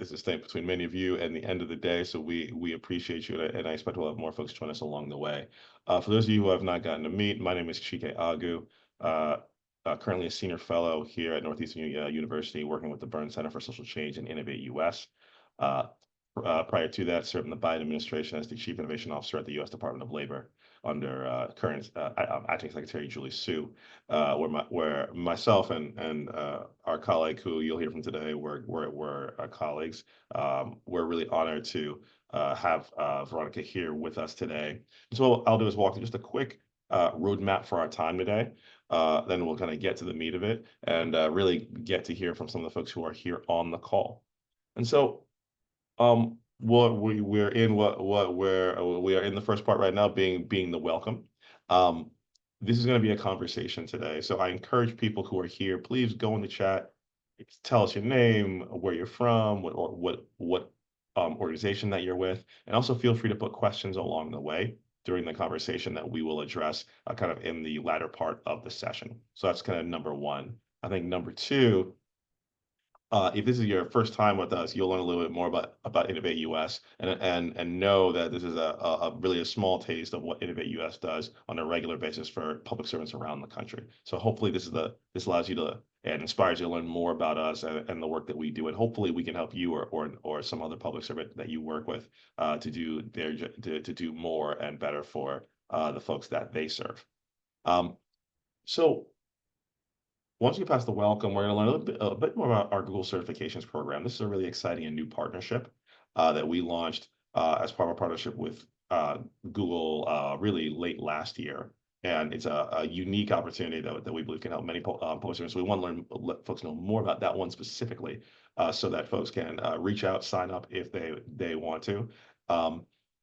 is distinct between many of you and the end of the day. So we appreciate you, and I expect we'll have more folks join us along the way. For those of you who have not gotten to meet, my name is Chike Aguh. Uh, Currently a senior fellow here at Northeastern University, working with the Burns Center for Social Change and Innovate US. Uh, Prior to that, served in the Biden administration as the Chief Innovation Officer at the U.S. Department of Labor under current Acting Secretary Julie Su, where myself and our colleague, who you'll hear from today, we're colleagues. We're really honored to have Veronica here with us today. So what I'll do is walk through just a quick roadmap for our time today. Then we'll kind of get to the meat of it and really get to hear from some of the folks who are here on the call. And so what we're in what where we are in the first part right now, being the welcome. Um, this is going to be a conversation today, so I encourage people who are here, please go in the chat, tell us your name, where you're from, what organization that you're with, and also feel free to put questions along the way during the conversation that we will address kind of in the latter part of the session. So that's kind of number one. I think number two, if this is your first time with us, you'll learn a little bit more about Innovate US and know that this is a really a small taste of what Innovate US does on a regular basis for public servants around the country. So hopefully this allows you to and inspires you to learn more about us and the work that we do, and hopefully we can help you or some other public servant that you work with to do more and better for the folks that they serve. So once you pass the welcome, we're going to learn a bit more about our Google certifications program. This is a really exciting and new partnership that we launched as part of our partnership with Google really late last year. And it's a unique opportunity that we believe can help many public servants. So we want to let folks know more about that one specifically so that folks can reach out, sign up if they want to.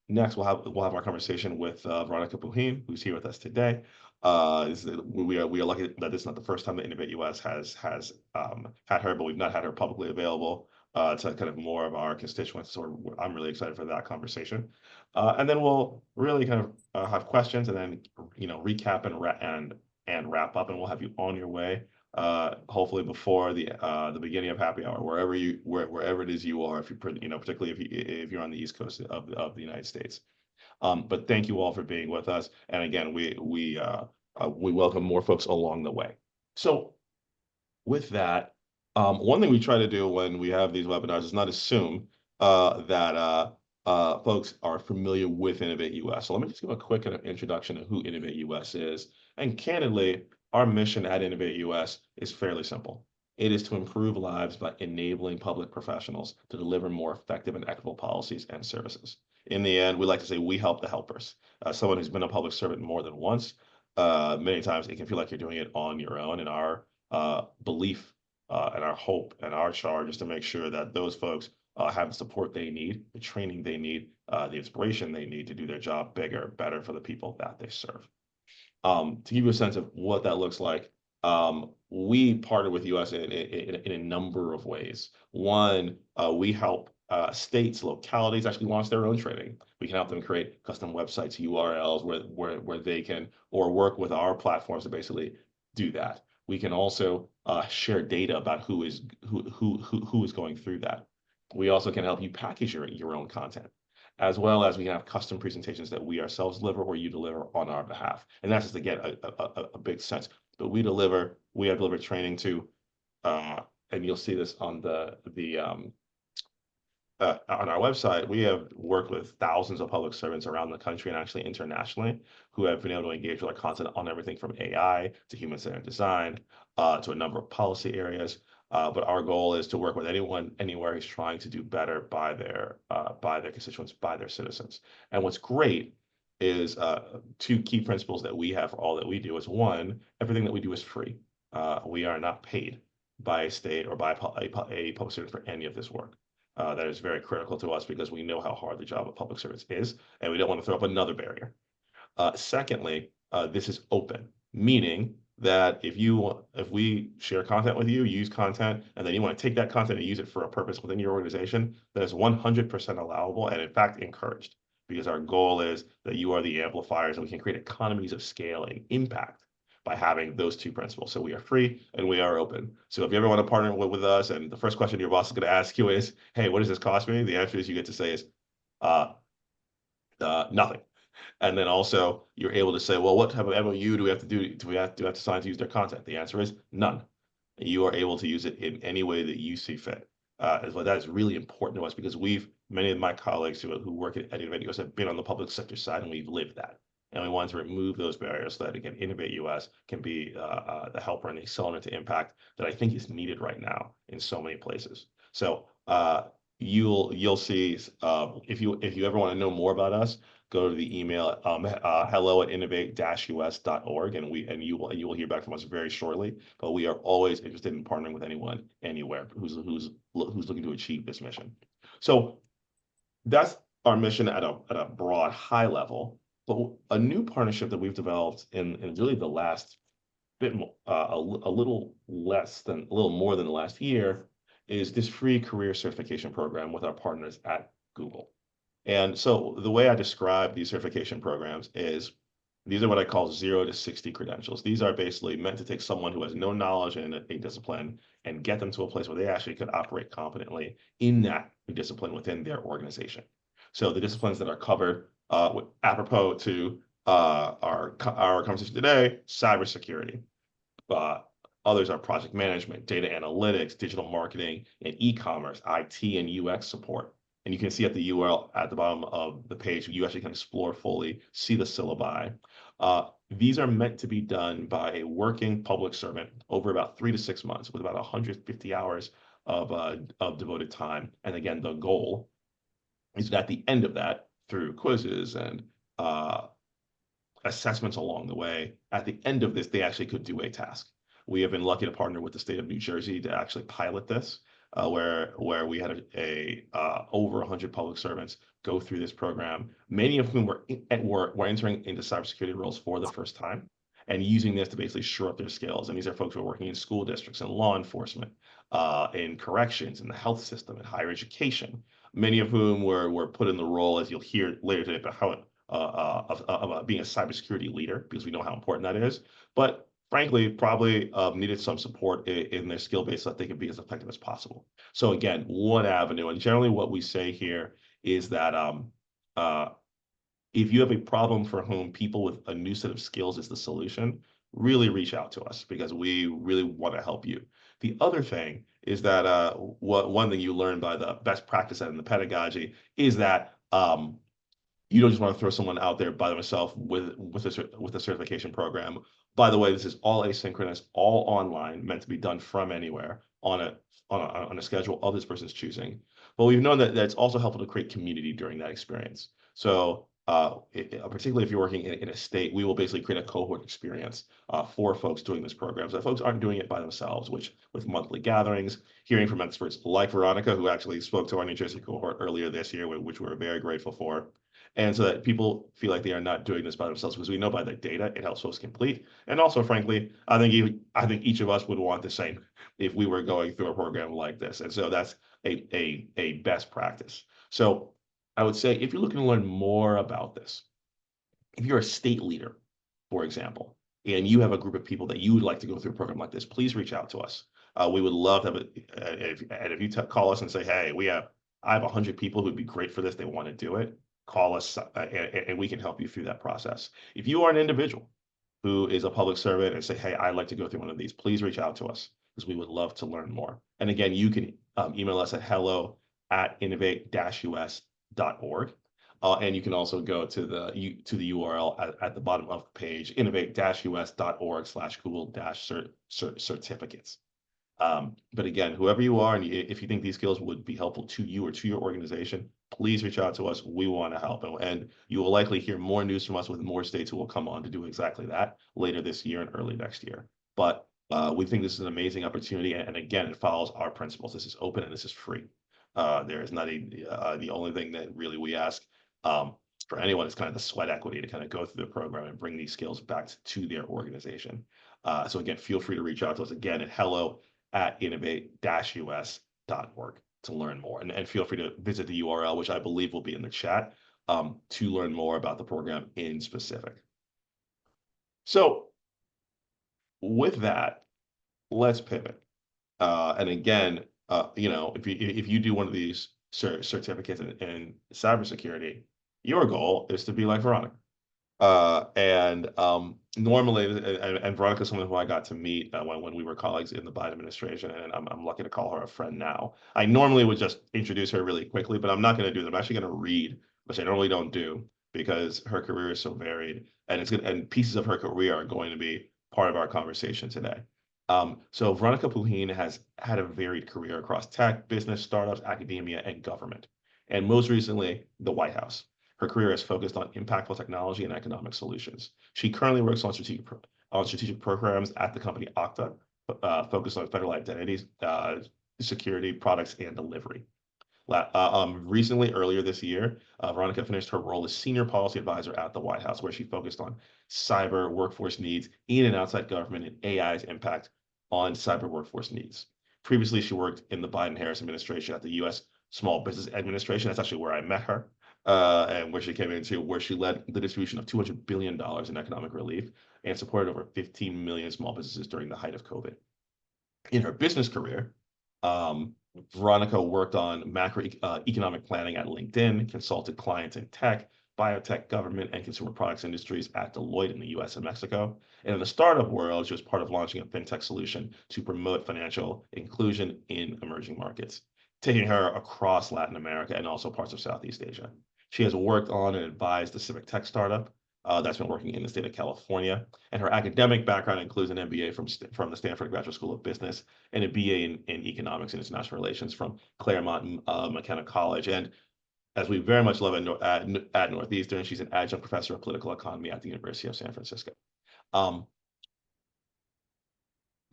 Next, we'll have our conversation with Veronica Pugin, who's here with us today. We are lucky that this is not the first time that Innovate US has had her, but we've not had her publicly available to kind of more of our constituents. So I'm really excited for that conversation. And then we'll really kind of have questions, and then recap and wrap up, and we'll have you on your way. Hopefully before the beginning of happy hour, wherever it is you are, if you particularly if you're on the East Coast of the United States. But thank you all for being with us. And again, we welcome more folks along the way. So with that, one thing we try to do when we have these webinars is not assume that folks are familiar with Innovate US. So let me just give a quick introduction of who Innovate US is. And candidly, our mission at Innovate US is fairly simple. It is to improve lives by enabling public professionals to deliver more effective and equitable policies and services. In the end, we like to say we help the helpers. Someone who's been a public servant more than once, many times it can feel like you're doing it on your own. And our belief and our hope and our charge is to make sure that those folks have the support they need, the training they need, the inspiration they need to do their job bigger, better for the people that they serve. To give you a sense of what that looks like, we partner with US in a number of ways. One, we help states, localities actually launch their own training. We can help them create custom websites, URLs where they can, or work with our platforms to basically do that. We can also share data about who is going through that. We also can help you package your own content, as well as we can have custom presentations that we ourselves deliver or you deliver on our behalf. And that's just to get a big sense. But we have delivered training to, and you'll see this on on our website. We have worked with thousands of public servants around the country and actually internationally who have been able to engage with our content on everything from AI to human-centered design to a number of policy areas. But our goal is to work with anyone, anywhere who's trying to do better by their constituents, by their citizens. And what's great is two key principles that we have for all that we do is one, everything that we do is free. We are not paid by a state or by a public servant for any of this work. That is very critical to us because we know how hard the job of public service is, and we don't want to throw up another barrier. Secondly, this is open, meaning that if we share content with you, use content, and then you want to take that content and use it for a purpose within your organization, that is 100% allowable and in fact encouraged, because our goal is that you are the amplifiers and we can create economies of scale and impact by having those two principles. So we are free and we are open. So if you ever want to partner with us, and the first question your boss is going to ask you is, hey, what does this cost me? The answer is you get to say is uh, nothing. And then also you're able to say, well, what type of MOU do we have to do? Do we have to sign to use their content? The answer is none. You are able to use it in any way that you see fit. That is really important to us because many of my colleagues who work at Innovate US have been on the public sector side, and we've lived that. And we want to remove those barriers so that, again, Innovate US can be the helper and the accelerant to impact that I think is needed right now in so many places. So you'll see if you ever want to know more about us, go to the email hello@innovate-us.org, and you will hear back from us very shortly. But we are always interested in partnering with anyone anywhere who's looking to achieve this mission. So that's our mission at a broad high level. But a new partnership that we've developed in really the last bit more, a little more than the last year, is this free career certification program with our partners at Google. And so the way I describe these certification programs is these are what I call 0 to 60 credentials. These are basically meant to take someone who has no knowledge in a discipline and get them to a place where they actually could operate competently in that discipline within their organization. So the disciplines that are covered, apropos to our conversation today: cybersecurity. Uh, Others are project management, data analytics, digital marketing, and e-commerce, IT and UX support. And you can see at the URL at the bottom of the page, you actually can explore fully, see the syllabi. These are meant to be done by a working public servant over about 3 to 6 months with about 150 hours of devoted time. And again, the goal is that at the end of that, through quizzes and assessments along the way, at the end of this, they actually could do a task. We have been lucky to partner with the state of New Jersey to actually pilot this, where we had over 100 public servants go through this program, many of whom were entering into cybersecurity roles for the first time, and using this to basically shore up their skills. And these are folks who are working in school districts and law enforcement, in corrections, in the health system, in higher education. Many of whom were put in the role, as you'll hear later today, about how of being a cybersecurity leader, because we know how important that is. But frankly, probably needed some support in their skill base so that they can be as effective as possible. So again, one avenue, and generally what we say here is that if you have a problem for whom people with a new set of skills is the solution, really reach out to us because we really want to help you. The other thing is that one thing you learn by the best practice and the pedagogy is that you don't just want to throw someone out there by themselves with a certification program. By the way, this is all asynchronous, all online, meant to be done from anywhere on a schedule of this person's choosing. But we've known that it's also helpful to create community during that experience. So particularly if you're working in a state, we will basically create a cohort experience for folks doing this program. So folks aren't doing it by themselves, which with monthly gatherings, hearing from experts like Veronica, who actually spoke to our New Jersey cohort earlier this year, which we're very grateful for. And so that people feel like they are not doing this by themselves, because we know by the data it helps folks complete. And also, frankly, I think each of us would want the same if we were going through a program like this. And so that's a best practice. So I would say if you're looking to learn more about this, if you're a state leader, for example, and you have a group of people that you would like to go through a program like this, please reach out to us. We would love to have it. If you call us and say, hey, I have 100 people who'd be great for this, they want to do it, call us and we can help you through that process. If you are an individual who is a public servant and say, hey, I'd like to go through one of these, please reach out to us because we would love to learn more. And again, you can email us at hello@innovate-us.org. And you can also go to the URL at the bottom of the page, innovate-us.org/Google-certificates. But again, whoever you are, and if you think these skills would be helpful to you or to your organization, please reach out to us. We want to help. And you will likely hear more news from us with more states who will come on to do exactly that later this year and early next year. But we think this is an amazing opportunity. And again, it follows our principles. This is open and this is free. There is not the only thing that really we ask for anyone is kind of the sweat equity to kind of go through the program and bring these skills back to their organization. So again, feel free to reach out to us again at hello@innovate-us.org to learn more. And feel free to visit the URL, which I believe will be in the chat, to learn more about the program in specific. So with that, let's pivot. And again, if you do one of these certificates in cybersecurity, your goal is to be like Veronica. And normally, and Veronica's someone who I got to meet when we were colleagues in the Biden administration, and I'm lucky to call her a friend now. I normally would just introduce her really quickly, but I'm not going to do that. I'm actually going to read, which I normally don't do, because her career is so varied, and and pieces of her career are going to be part of our conversation today. So Veronica Pugin has had a varied career across tech, business, startups, academia, and government, and most recently, the White House. Her career is focused on impactful technology and economic solutions. She currently works on strategic programs at the company Okta, focused on federal identities, security, products, and delivery. Recently, earlier this year, Veronica finished her role as senior policy advisor at the White House, where she focused on cyber workforce needs in and outside government and AI's impact on cyber workforce needs. Previously, she worked in the Biden-Harris administration at the U.S. Small Business Administration. That's actually where I met her, and where she led the distribution of $200 billion in economic relief and supported over 15 million small businesses during the height of COVID. In her business career, Veronica worked on macroeconomic planning at LinkedIn, consulted clients in tech, biotech, government, and consumer products industries at Deloitte in the US and Mexico. And in the startup world, she was part of launching a fintech solution to promote financial inclusion in emerging markets, taking her across Latin America and also parts of Southeast Asia. She has worked on and advised the civic tech startup that's been working in the state of California. And her academic background includes an MBA from the Stanford Graduate School of Business and a BA in Economics and International Relations from Claremont McKenna College. And as we very much love at Northeastern, she's an adjunct professor of political economy at the University of San Francisco. Um,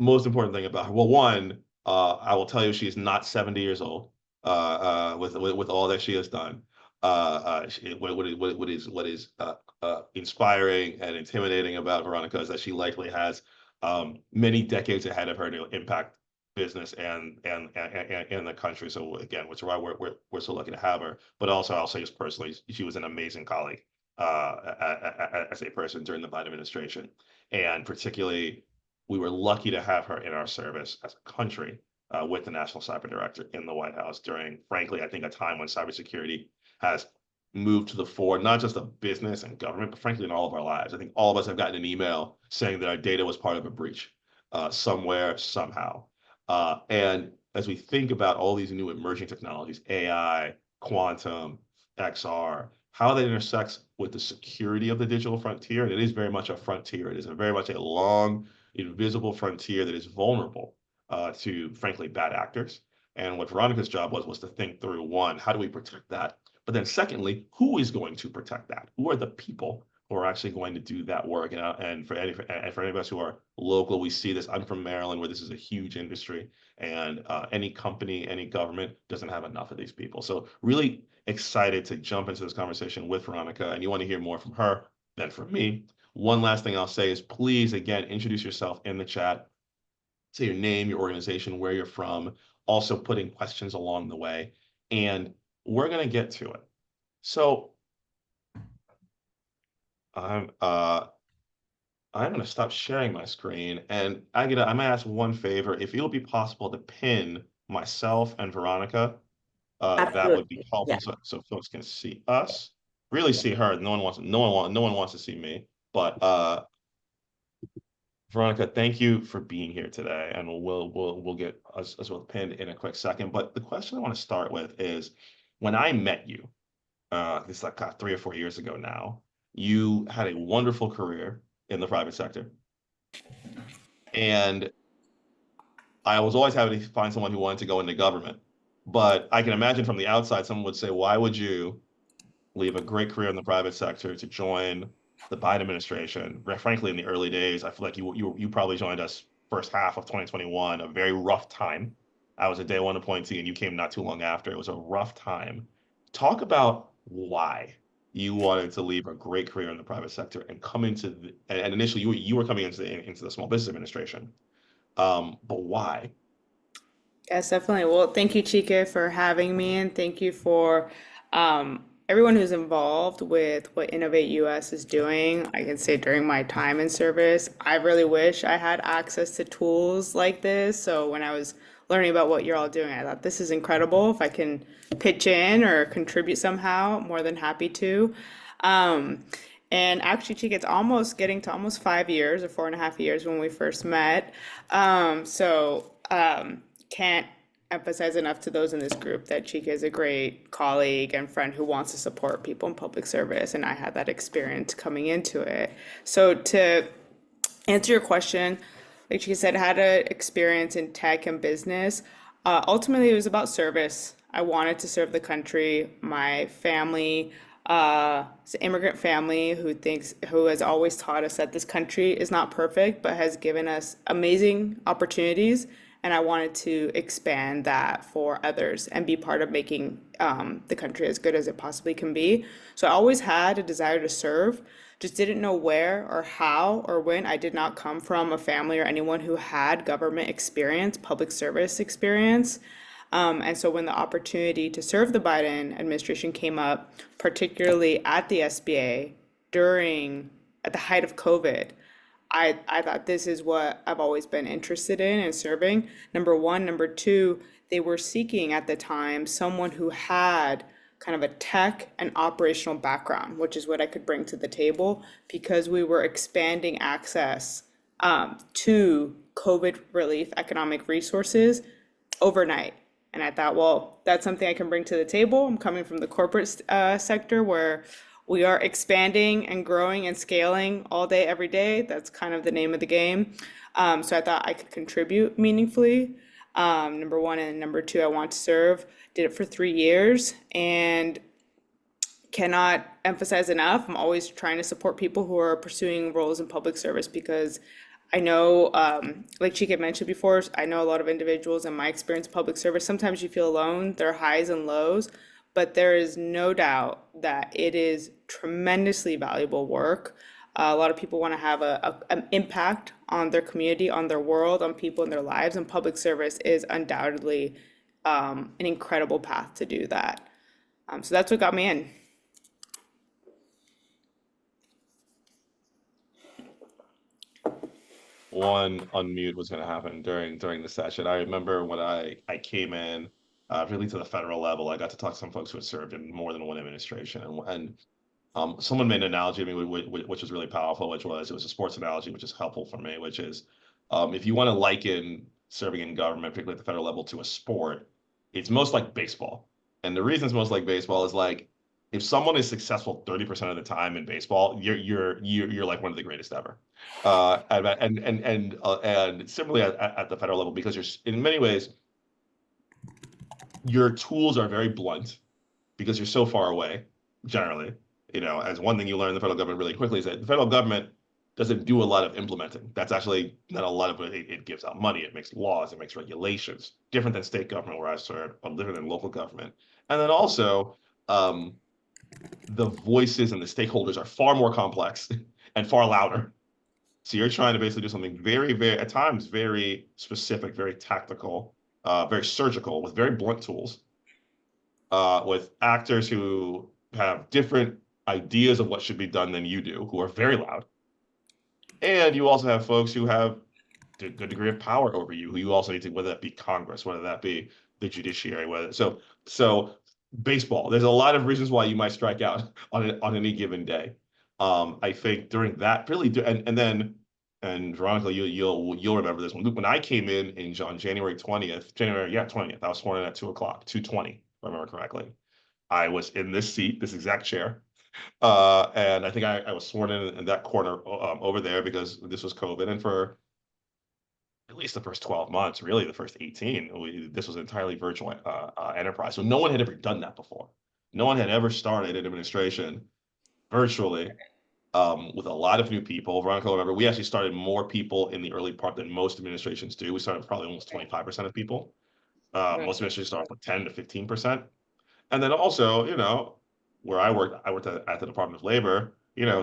Most important thing about her, well, one, I will tell you, she is not 70 years old. With all that she has done, what is inspiring and intimidating about Veronica is that she likely has many decades ahead of her to impact business and the country. So again, which is why we're so lucky to have her. But also, I'll say just personally, she was an amazing colleague as a person during the Biden administration, and particularly we were lucky to have her in our service as a country with the National Cyber Director in the White House during, frankly, I think a time when cybersecurity has moved to the fore, not just of business and government, but frankly in all of our lives. I think all of us have gotten an email saying that our data was part of a breach somewhere, somehow. And as we think about all these new emerging technologies, AI, quantum, XR, how that intersects with the security of the digital frontier, and it is very much a frontier. It is very much a long invisible frontier that is vulnerable to, frankly, bad actors. And what Veronica's job was to think through, one, how do we protect that? But then secondly, who is going to protect that? Who are the people who are actually going to do that work? And for any of us who are local, we see this. I'm from Maryland, where this is a huge industry, and any company, any government doesn't have enough of these people. So really excited to jump into this conversation with Veronica, and you want to hear more from her than from me. One last thing I'll say is please, again, introduce yourself in the chat. Say your name, your organization, where you're from, also putting questions along the way. And we're going to get to it. So I'm going to stop sharing my screen. And I'm going to ask one favor. If it'll be possible to pin myself and Veronica, that would be Absolutely. helpful Yeah. so folks can see us. Really see her. No one wants to see me. But Veronica, thank you for being here today, and we'll get us both pinned in a quick second. But the question I want to start with is, when I met you, it's like 3 or 4 years ago now, you had a wonderful career in the private sector, and I was always happy to find someone who wanted to go into government. But I can imagine from the outside, someone would say, "Why would you leave a great career in the private sector to join the Biden administration?" Frankly, in the early days, I feel like you probably joined us first half of 2021, a very rough time. I was a day one appointee, and you came not too long after. It was a rough time. Talk about why you wanted to leave a great career in the private sector and come into and initially you were coming into the Small Business Administration. But why? Yes, definitely. Well, thank you, Chike, for having me, and thank you for everyone who's involved with what Innovate US is doing. I can say during my time in service, I really wish I had access to tools like this. So when I was learning about what you're all doing, I thought this is incredible. If I can pitch in or contribute somehow, more than happy to. Um, and actually, Chika, it's almost getting to almost 5 years or 4.5 years when we first met. Can't emphasize enough to those in this group that Chika is a great colleague and friend who wants to support people in public service, and I had that experience coming into it. So to answer your question, like she said, had an experience in tech and business. Ultimately, it was about service. I wanted to serve the country. My family is an immigrant family who has always taught us that this country is not perfect, but has given us amazing opportunities. And I wanted to expand that for others and be part of making the country as good as it possibly can be. So I always had a desire to serve, just didn't know where or how or when. I did not come from a family or anyone who had government experience, public service experience. And so when the opportunity to serve the Biden administration came up, particularly at the SBA at the height of COVID, I thought this is what I've always been interested in and serving. Number one. Number two, they were seeking at the time someone who had kind of a tech and operational background, which is what I could bring to the table because we were expanding access to COVID relief economic resources overnight. And I thought, well, that's something I can bring to the table. I'm coming from the corporate sector where we are expanding and growing and scaling all day, every day. That's kind of the name of the game. So I thought I could contribute meaningfully. Number one, and number two, I want to serve. Did it for 3 years and cannot emphasize enough. I'm always trying to support people who are pursuing roles in public service because I know, like Chike mentioned before, I know a lot of individuals in my experience in public service. Sometimes you feel alone, there are highs and lows, but there is no doubt that it is tremendously valuable work. A lot of people want to have an impact on their community, on their world, on people in their lives, and public service is undoubtedly an incredible path to do that. So that's what got me in. One unmute was going to happen during the session. I remember when I came in, really to the federal level, I got to talk to some folks who had served in more than one administration, and someone made an analogy to me which was really powerful, which was it was a sports analogy, which is helpful for me, which is if you want to liken serving in government, particularly at the federal level, to a sport, it's most like baseball. And the reason it's most like baseball is like if someone is successful 30% of the time in baseball, you're like one of the greatest ever. And similarly at the federal level, because you're in many ways your tools are very blunt because you're so far away, generally. As one thing you learn in the federal government really quickly is that the federal government doesn't do a lot of implementing. That's actually not a lot of it. It gives out money, it makes laws, it makes regulations, different than state government where I serve, or different than local government. And then also, um, the voices and the stakeholders are far more complex and far louder. So you're trying to basically do something very, very, at times, very specific, very tactical, very surgical, with very blunt tools, with actors who have different ideas of what should be done than you do, who are very loud. And you also have folks who have a good degree of power over you, who you also need to, whether that be Congress, whether that be the judiciary, so baseball. There's a lot of reasons why you might strike out on any given day. I think during that really, and Veronica, you'll remember this one. When I came in on January 20th, I was sworn in at 2 o'clock, 2:20, if I remember correctly. I was in this seat, this exact chair. And I think I was sworn in that corner over there because this was COVID. And for at least the first 12 months, really the first 18, this was an entirely virtual enterprise. So no one had ever done that before. No one had ever started an administration virtually with a lot of new people. Veronica, remember, we actually started more people in the early part than most administrations do. We started with probably almost 25% of people. Most Right. administrations start with 10 to 15%. And then also, where I worked at the Department of Labor.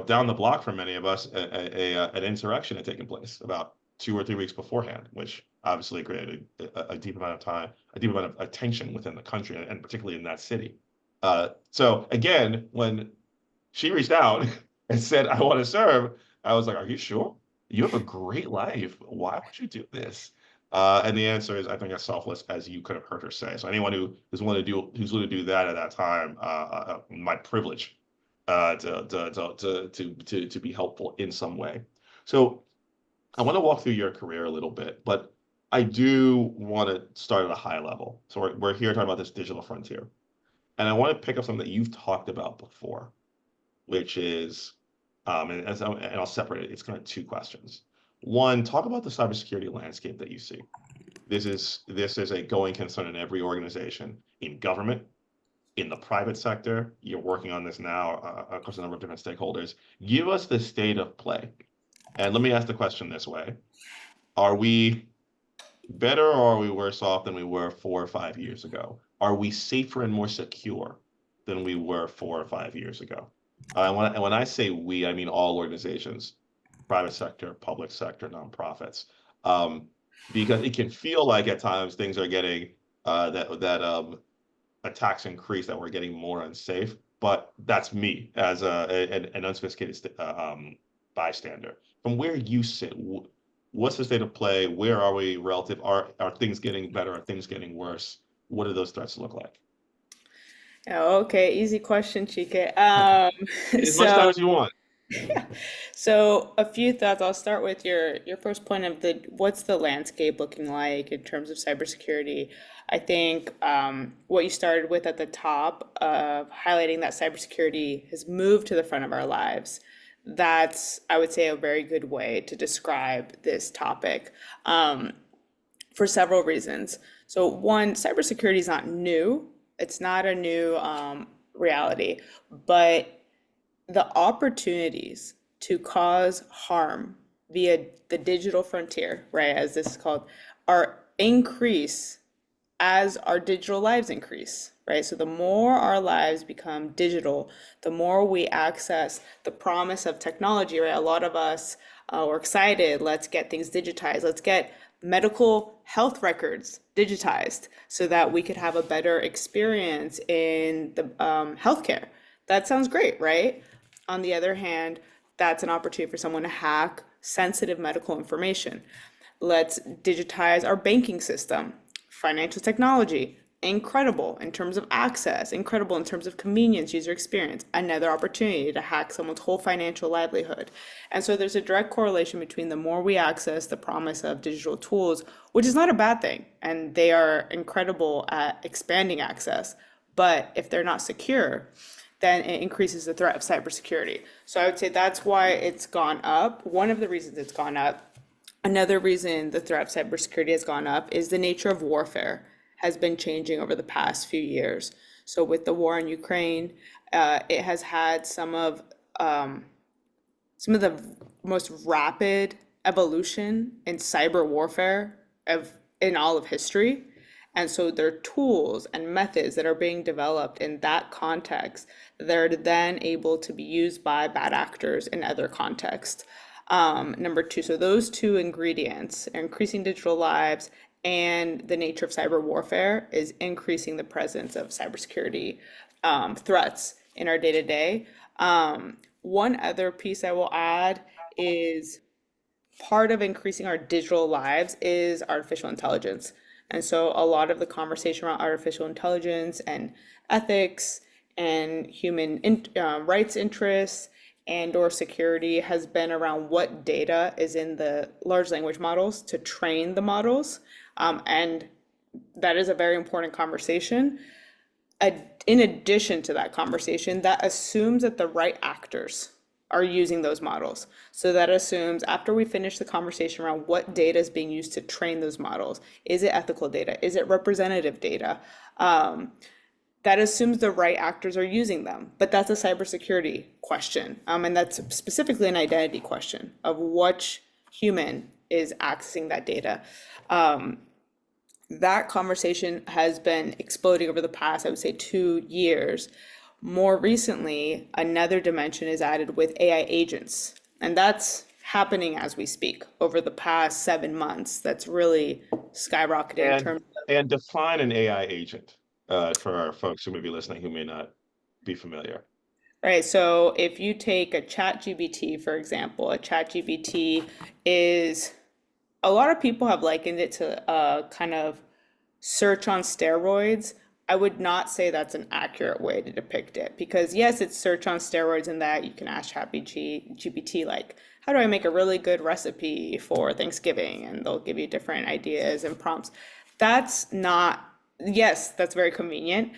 Down the block from many of us, an insurrection had taken place about 2 or 3 weeks beforehand, which obviously created a deep amount of time, a deep amount of attention within the country, and particularly in that city. So again, when she reached out and said, I want to serve, I was like, are you sure? You have a great life. Why would you do this? And the answer is, I think, as selfless as you could have heard her say. So anyone who's willing to do that at that time, my privilege to be helpful in some way. So I want to walk through your career a little bit, but I do want to start at a high level. So we're here talking about this digital frontier. And I want to pick up something that you've talked about before, which is, and I'll separate it. It's kind of two questions. One, talk about the cybersecurity landscape that you see. This is a going concern in every organization, in government, in the private sector. You're working on this now across a number of different stakeholders. Give us the state of play. And let me ask the question this way. Are we better or are we worse off than we were 4 or 5 years ago? Are we safer and more secure than we were 4 or 5 years ago? And when I say we, I mean all organizations, private sector, public sector, nonprofits, um, because it can feel like at times things are getting that attacks increase, that we're getting more unsafe. But that's me as an unsophisticated bystander. From where you sit, what's the state of play? Where are we relative? Are things getting better? Are things getting worse? What do those threats look like? Okay, easy question, Chike. As much time So as you want. So a few thoughts. I'll start with your first point of the what's the landscape looking like in terms of cybersecurity. I think what you started with at the top of highlighting that cybersecurity has moved to the front of our lives. That's, I would say, a very good way to describe this topic for several reasons. So one, cybersecurity is not new. It's not a new reality, but the opportunities to cause harm via the digital frontier, right, as this is called, are increase as our digital lives increase, right? So the more our lives become digital, the more we access the promise of technology, right? A lot of us were excited, let's get things digitized, let's get medical health records digitized so that we could have a better experience in the healthcare. That sounds great, right? On the other hand, that's an opportunity for someone to hack sensitive medical information. Let's digitize our banking system. Financial technology, incredible in terms of access, incredible in terms of convenience, user experience. Another opportunity to hack someone's whole financial livelihood. And so there's a direct correlation between the more we access the promise of digital tools, which is not a bad thing, and they are incredible at expanding access. But if they're not secure, then it increases the threat of cybersecurity. So I would say that's why it's gone up. One of the reasons it's gone up. Another reason the threat of cybersecurity has gone up is the nature of warfare has been changing over the past few years. So with the war in Ukraine, it has had some of the most rapid evolution in cyber warfare in all of history. And so there are tools and methods that are being developed in that context that are then able to be used by bad actors in other contexts. Number two, so those two ingredients, increasing digital lives and the nature of cyber warfare, is increasing the presence of cybersecurity threats in our day to day. One other piece I will add is part of increasing our digital lives is artificial intelligence. And so a lot of the conversation around artificial intelligence and ethics and rights interests and or security has been around what data is in the large language models to train the models. And that is a very important conversation. In addition to that conversation, that assumes that the right actors are using those models. So that assumes after we finish the conversation around what data is being used to train those models, is it ethical data? Is it representative data? That assumes the right actors are using them. But that's a cybersecurity question. And that's specifically an identity question of which human is accessing that data. That conversation has been exploding over the past, I would say, 2 years. More recently, another dimension is added with AI agents, and that's happening as we speak over the past 7 months. That's really skyrocketed in And terms of and define an AI agent. for our folks who may be listening who may not be familiar. Right. So if you take a chat GBT, for example, a chat GBT is a lot of people have likened it to a kind of search on steroids. I would not say that's an accurate way to depict it because yes, it's search on steroids in that you can ask ChatGPT like, how do I make a really good recipe for Thanksgiving? And they'll give you different ideas and prompts. That's not, yes, that's very convenient,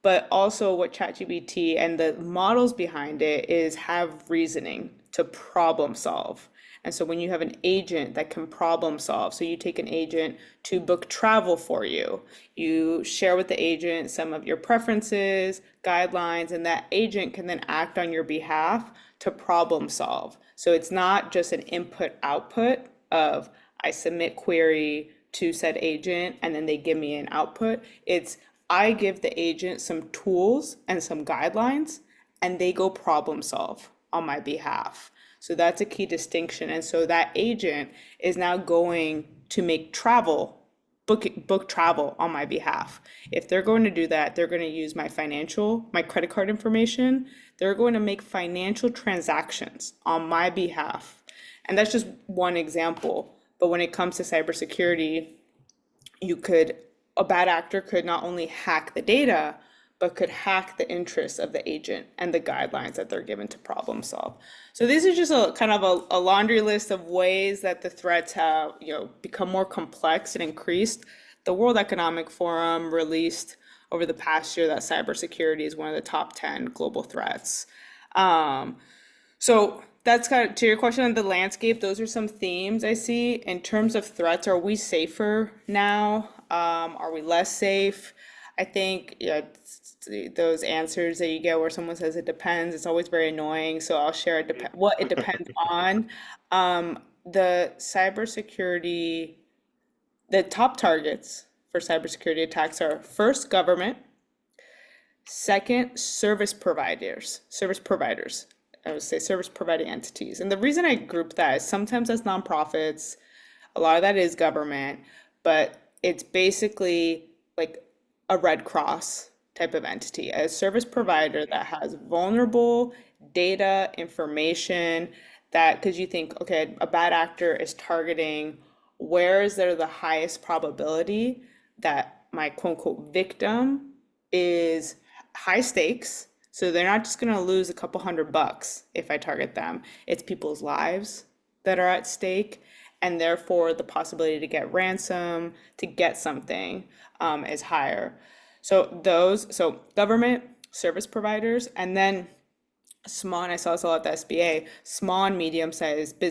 but also what ChatGPT and the models behind it is have reasoning to problem solve. And so when you have an agent that can problem solve, so you take an agent to book travel for you, you share with the agent some of your preferences, guidelines, and that agent can then act on your behalf to problem solve. So it's not just an input output of I submit query to said agent and then they give me an output. It's I give the agent some tools and some guidelines and they go problem solve on my behalf. So that's a key distinction. And so that agent is now going to make travel, book travel on my behalf. If they're going to do that, they're going to use my credit card information. They're going to make financial transactions on my behalf. And that's just one example. But when it comes to cybersecurity, you could a bad actor could not only hack the data but could hack the interests of the agent and the guidelines that they're given to problem solve. So this is just a kind of a laundry list of ways that the threats have, become more complex and increased. The World Economic Forum released over the past year that cybersecurity is one of the top 10 global threats. Um, so that's kind of to your question on the landscape. Those are some themes I see in terms of threats. Are we safer now? Are we less safe? I think those answers that you get where someone says it depends. It's always very annoying. So I'll share what it depends on. The cybersecurity, the top targets for cybersecurity attacks are first government, second service providers. I would say service providing entities. And the reason I group that is sometimes that's nonprofits, a lot of that is government, but it's basically like a Red Cross type of entity, a service provider that has vulnerable data, information that, because you think, okay, a bad actor is targeting where is there the highest probability that my quote unquote victim is high stakes. So they're not just going to lose a couple $100 if I target them. It's people's lives that are at stake, and therefore the possibility to get ransom, to get something, is higher. So government service providers, and then small, and I saw this a lot at the SBA, small and medium-sized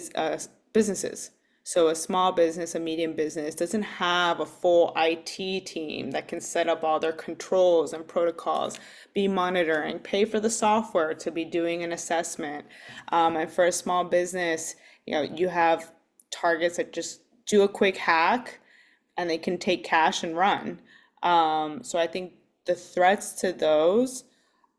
businesses. So a small business, a medium business doesn't have a full IT team that can set up all their controls and protocols, be monitoring, pay for the software to be doing an assessment. And for a small business, you have targets that just do a quick hack and they can take cash and run. So I think the threats to those,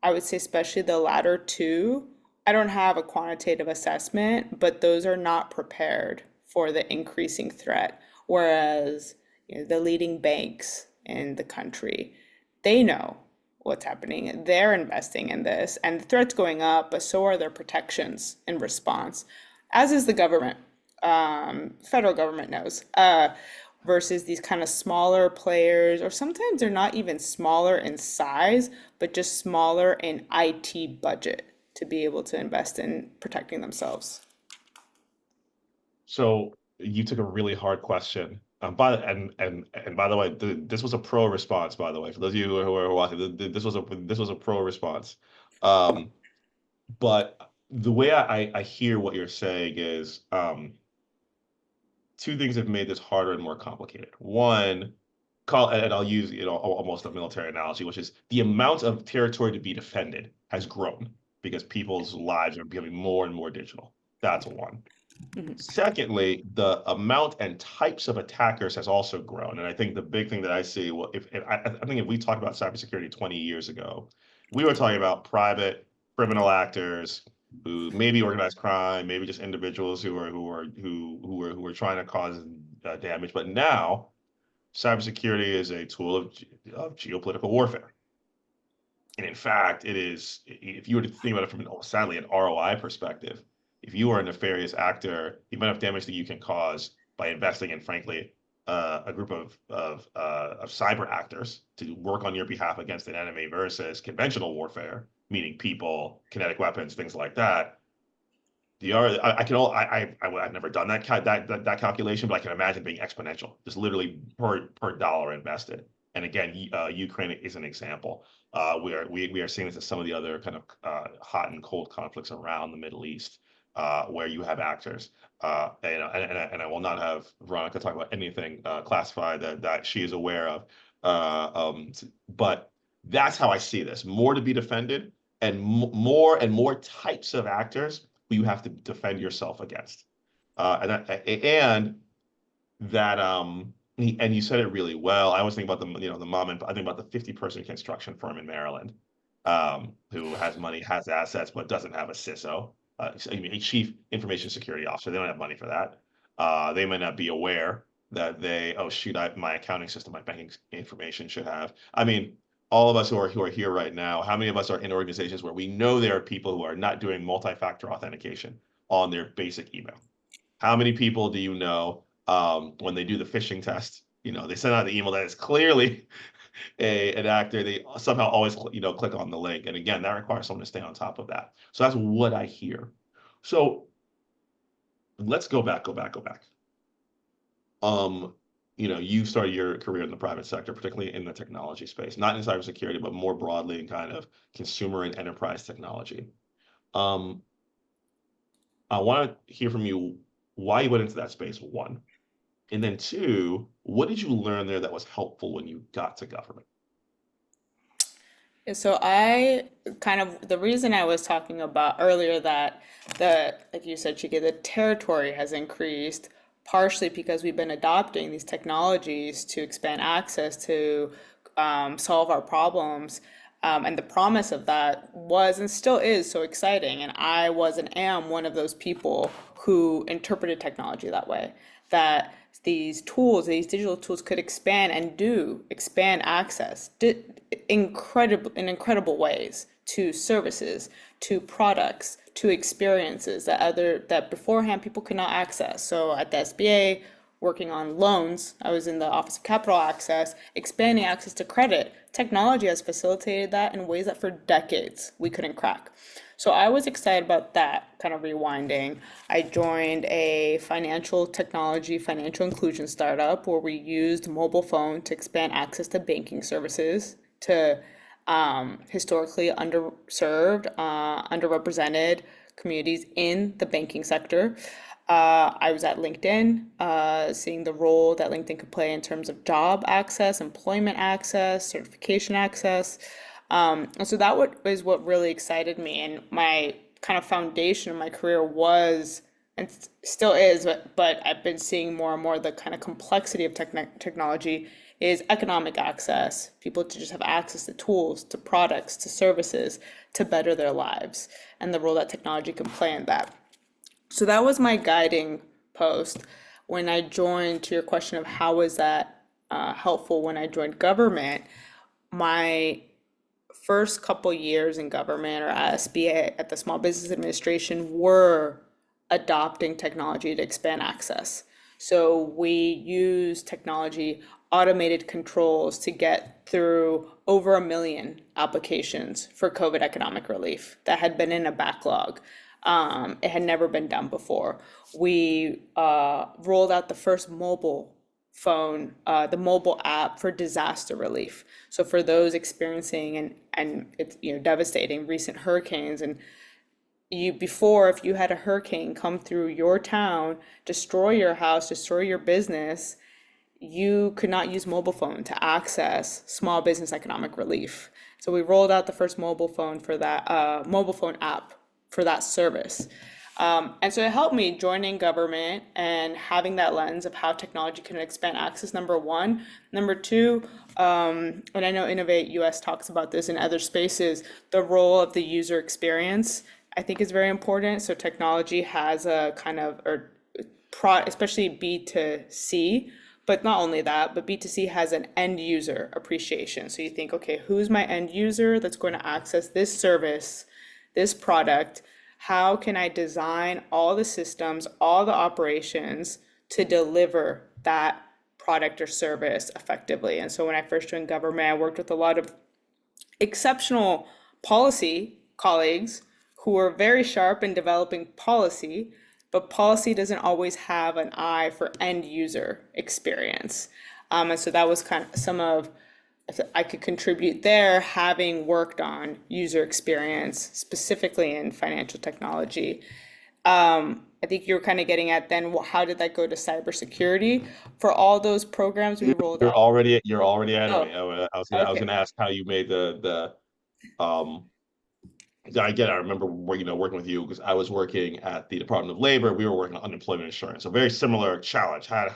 I would say especially the latter two, I don't have a quantitative assessment, but those are not prepared for the increasing threat. Whereas, the leading banks in the country, they know what's happening. They're investing in this, and the threat's going up, but so are their protections in response, as is the government. Federal government knows. Versus these kind of smaller players, or sometimes they're not even smaller in size, but just smaller in IT budget to be able to invest in protecting themselves. So you took a really hard question. And by the way, this was a pro response. By the way, for those of you who are watching, this was a pro response. Um, but the way I hear what you're saying is two things have made this harder and more complicated. One, and I'll use almost a military analogy, which is the amount of territory to be defended has grown because people's lives are becoming more and more digital. That's one. Mhm. Secondly, the amount and types of attackers has also grown. And I think the big thing that I see, well, if I think if we talked about cybersecurity 20 years ago, we were talking about private criminal actors who maybe organized crime, maybe just individuals who are trying to cause damage. But now Cybersecurity is a tool of geopolitical warfare. And in fact, it is, if you were to think about it from sadly, an ROI perspective, if you are a nefarious actor, the amount of damage that you can cause by investing in, frankly, a group of cyber actors to work on your behalf against an enemy versus conventional warfare, meaning people, kinetic weapons, things like that. I can all I've never done that calculation, but I can imagine being exponential, just literally per dollar invested. And again, Ukraine is an example. We are seeing this in some of the other kind of hot and cold conflicts around the Middle East, where you have actors. And I will not have Veronica talk about anything classified that she is aware of. But that's how I see this. More to be defended, and more and more types of actors who you have to defend yourself against. And that and you said it really well. I was thinking about the mom, and I think about the 50-person construction firm in Maryland, who has money, has assets, but doesn't have a CISO, a chief information security officer. They don't have money for that. They may not be aware that oh shoot, my accounting system, my banking information should have. I mean, all of us who are here right now, how many of us are in organizations where we know there are people who are not doing multi-factor authentication on their basic email? How many people do you know, when they do the phishing test, they send out the email that is clearly an actor, they somehow always click on the link, and again, that requires someone to stay on top of that. So that's what I hear. So let's go back. Um, you started your career in the private sector, particularly in the technology space, not in cybersecurity, but more broadly in kind of consumer and enterprise technology. Um, I want to hear from you why you went into that space, one. And then two, what did you learn there that was helpful when you got to government? Yeah, so I kind of the reason I was talking about earlier that like you said, Chike, the territory has increased partially because we've been adopting these technologies to expand access to solve our problems. And the promise of that was and still is so exciting. And I was and am one of those people who interpreted technology that way, that these tools, these digital tools could expand and do expand access in incredible ways to services, to products, to experiences that beforehand people could not access. So at the SBA, working on loans, I was in the Office of Capital Access, expanding access to credit. Technology has facilitated that in ways that for decades we couldn't crack. So I was excited about that kind of rewinding. I joined a financial technology, financial inclusion startup where we used mobile phone to expand access to banking services to historically underserved, underrepresented communities in the banking sector. I was at LinkedIn, seeing the role that LinkedIn could play in terms of job access, employment access, certification access. And so is what really excited me. And my kind of foundation of my career was, and still is, but I've been seeing more and more the kind of complexity of technology is economic access, people to just have access to tools, to products, to services to better their lives, and the role that technology can play in that. So that was my guiding post when I joined. To your question of how was that helpful when I joined government, my first couple years in government or at SBA at the Small Business Administration were adopting technology to expand access. So we use technology, automated controls to get through over 1 million applications for COVID economic relief that had been in a backlog. It had never been done before. We rolled out the first mobile phone, the mobile app for disaster relief. So for those experiencing and it's devastating recent hurricanes, and before, if you had a hurricane come through your town, destroy your house, destroy your business, you could not use mobile phone to access small business economic relief. So we rolled out the first mobile phone for that, mobile phone app for that service. And so it helped me joining government and having that lens of how technology can expand access, number one. Number two, and I know Innovate US talks about this in other spaces, the role of the user experience, I think is very important. So technology has a kind of, especially B2C, But not only that, but B2C has an end user appreciation. So you think, okay, who's my end user that's going to access this service, this product? How can I design all the systems, all the operations to deliver that product or service effectively? And so when I first joined government, I worked with a lot of exceptional policy colleagues who are very sharp in developing policy, but policy doesn't always have an eye for end user experience. And so that was kind of some of, I could contribute there, having worked on user experience, specifically in financial technology. I think you were kind of getting at then, well, how did that go to cybersecurity? For all those programs we rolled out. You're already ahead of Oh, me. I was okay, gonna ask how you made the yeah, I get it. I remember working with you because I was working at the Department of Labor. We were working on unemployment insurance. So very similar challenge. How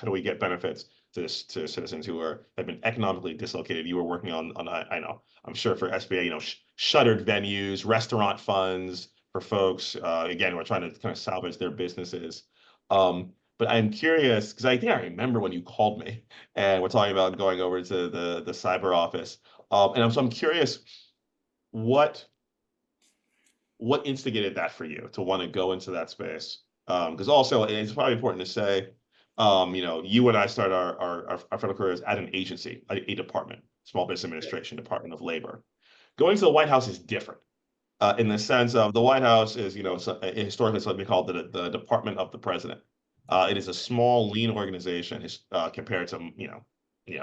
do we get benefits to citizens who have been economically dislocated? You were working on I know, I'm sure for SBA, shuttered venues, restaurant funds for folks. Again, we're trying to kind of salvage their businesses. But I'm curious because I think I remember when you called me and we're talking about going over to the cyber office. I'm curious what instigated that for you to want to go into that space? Because also it's probably important to say, you and I started our federal careers at an agency, a department, Small Business Administration, Department of Labor. Going to the White House is different in the sense of the White House is, historically it's what we call the Department of the President. It is a small, lean organization compared to,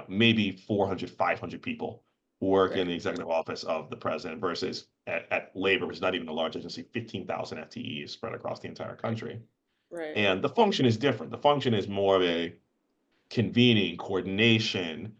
maybe 400, 500 people who work in right, the executive office of the president versus at Labor, which is not even a large agency, 15,000 FTEs spread across the entire right, country. right, And the function is different. The function is more of a convening, coordination,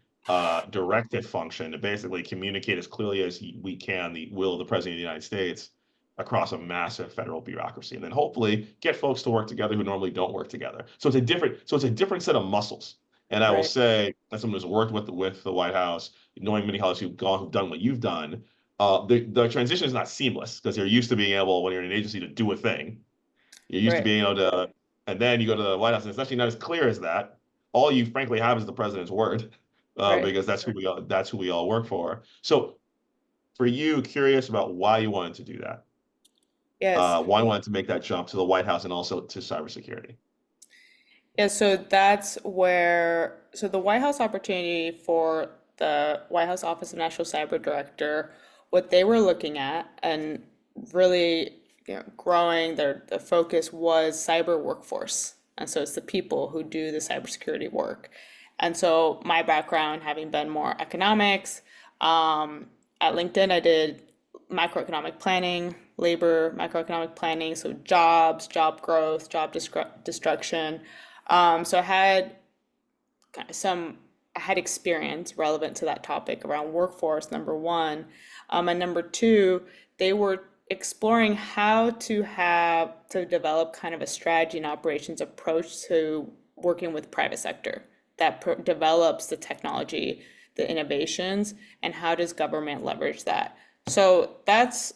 directive function to basically communicate as clearly as we can the will of the President of the United States across a massive federal bureaucracy, and then hopefully get folks to work together who normally don't work together. So it's a different set of muscles. And I will right, say, as someone who's worked with the White House, knowing many colleagues who've done what you've done, the transition is not seamless because you're used to being able, when you're in an agency, to do a thing. You're used to right, being able to, and then you go to the White House, and it's actually not as clear as that. All you frankly have is the president's word, right. because that's who we all work for. So for you, curious about why you wanted to do that, Yes. why you wanted to make that jump to the White House and also to cybersecurity. Yeah, so that's where, so the White House opportunity for the White House Office of National Cyber Director, what they were looking at and really, growing their focus was cyber workforce. And so it's the people who do the cybersecurity work. And so my background, having been more economics, at LinkedIn, I did macroeconomic planning, labor macroeconomic planning, so jobs, job growth, job destruction. So I had kind of some, I had experience relevant to that topic around workforce, number one. And number two, they were exploring how to develop kind of a strategy and operations approach to working with private sector that develops the technology, the innovations, and how does government leverage that? So that's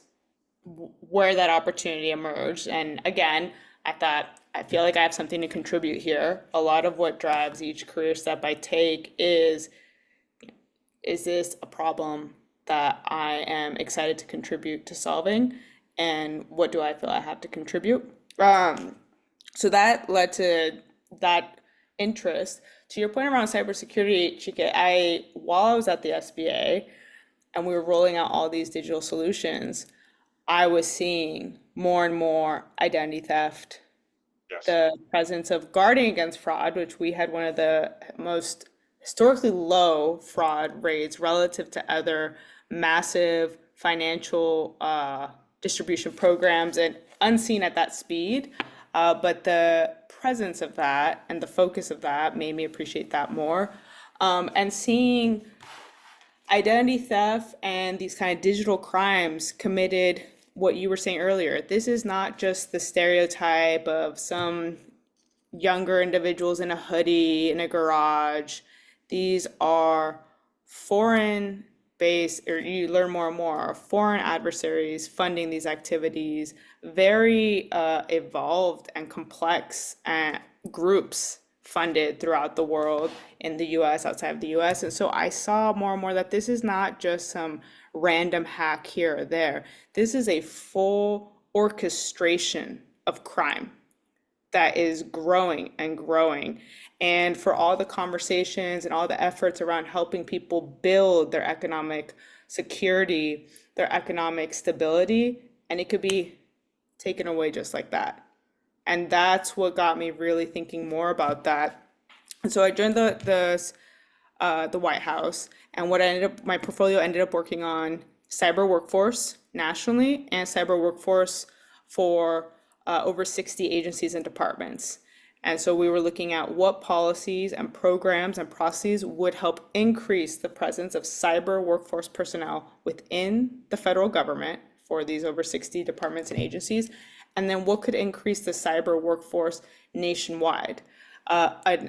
where that opportunity emerged. And again, I thought, I feel like I have something to contribute here. A lot of what drives each career step I take is this a problem that I am excited to contribute to solving? And what do I feel I have to contribute? So that led to that interest. To your point around cybersecurity, Chike, while I was at the SBA and we were rolling out all these digital solutions, I was seeing more and more identity theft, Yes. the presence of guarding against fraud, which we had one of the most historically low fraud rates relative to other massive financial distribution programs and unseen at that speed. But the presence of that and the focus of that made me appreciate that more. And seeing identity theft and these kind of digital crimes committed, what you were saying earlier, this is not just the stereotype of some younger individuals in a hoodie in a garage. These are foreign based, or you learn more and more, foreign adversaries funding these activities, very evolved and complex groups funded throughout the world, in the US, outside of the US. And so I saw more and more that this is not just some random hack here or there. This is a full orchestration of crime that is growing and growing. And for all the conversations and all the efforts around helping people build their economic security, their economic stability, and it could be taken away just like that. And that's what got me really thinking more about that. And so I joined the White House, and what I ended up my portfolio ended up working on cyber workforce nationally and cyber workforce for over 60 agencies and departments. And so we were looking at what policies and programs and processes would help increase the presence of cyber workforce personnel within the federal government for these over 60 departments and agencies, and then what could increase the cyber workforce nationwide. A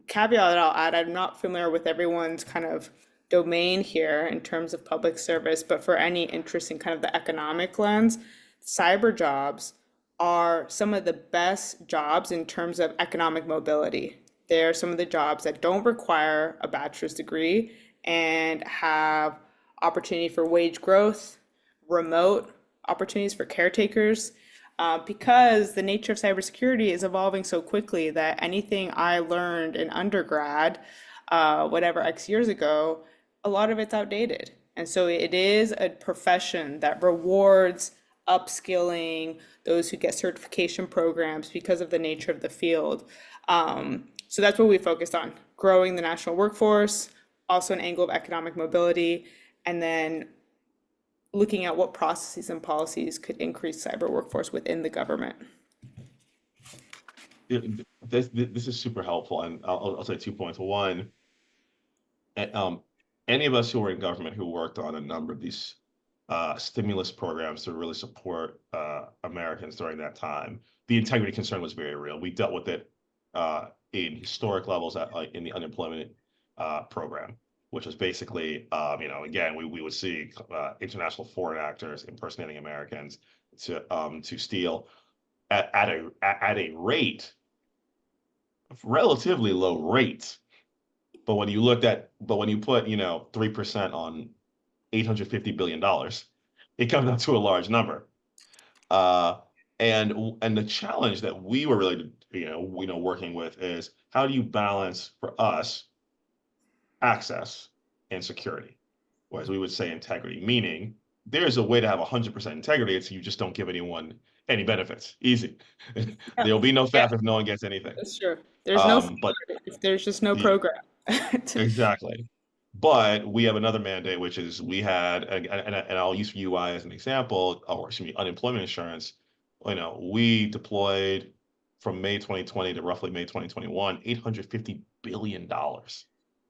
caveat that I'll add, I'm not familiar with everyone's kind of domain here in terms of public service, but for any interest in kind of the economic lens, cyber jobs are some of the best jobs in terms of economic mobility. They're some of the jobs that don't require a bachelor's degree and have opportunity for wage growth, remote opportunities for caretakers, because the nature of cybersecurity is evolving so quickly that anything I learned in undergrad, whatever X years ago, a lot of it's outdated. And so it is a profession that rewards upskilling those who get certification programs because of the nature of the field. So that's what we focused on, growing the national workforce, also an angle of economic mobility, and then looking at what processes and policies could increase cyber workforce within the government. This is super helpful, and I'll say 2 points. One, any of us who were in government who worked on a number of these stimulus programs to really support Americans during that time, the integrity concern was very real. We dealt with it in historic levels in the unemployment program, which was basically, again, we would see international foreign actors impersonating Americans to steal at a rate, relatively low rate. But when you put 3% on $850 billion, it comes out to a large number. Uh, and the challenge that we were really working with is how do you balance for us access and security, or as we would say, integrity, meaning there's a way to have 100% integrity. It's you just don't give anyone any benefits. Easy. Yeah, There'll be no yeah, theft if no one gets anything. that's true. There's no But fraud if there's just no the program. Exactly. But we have another mandate, which is we had, and I'll use UI as an example, or excuse me, unemployment insurance. We deployed from May 2020 to roughly May 2021, $850 billion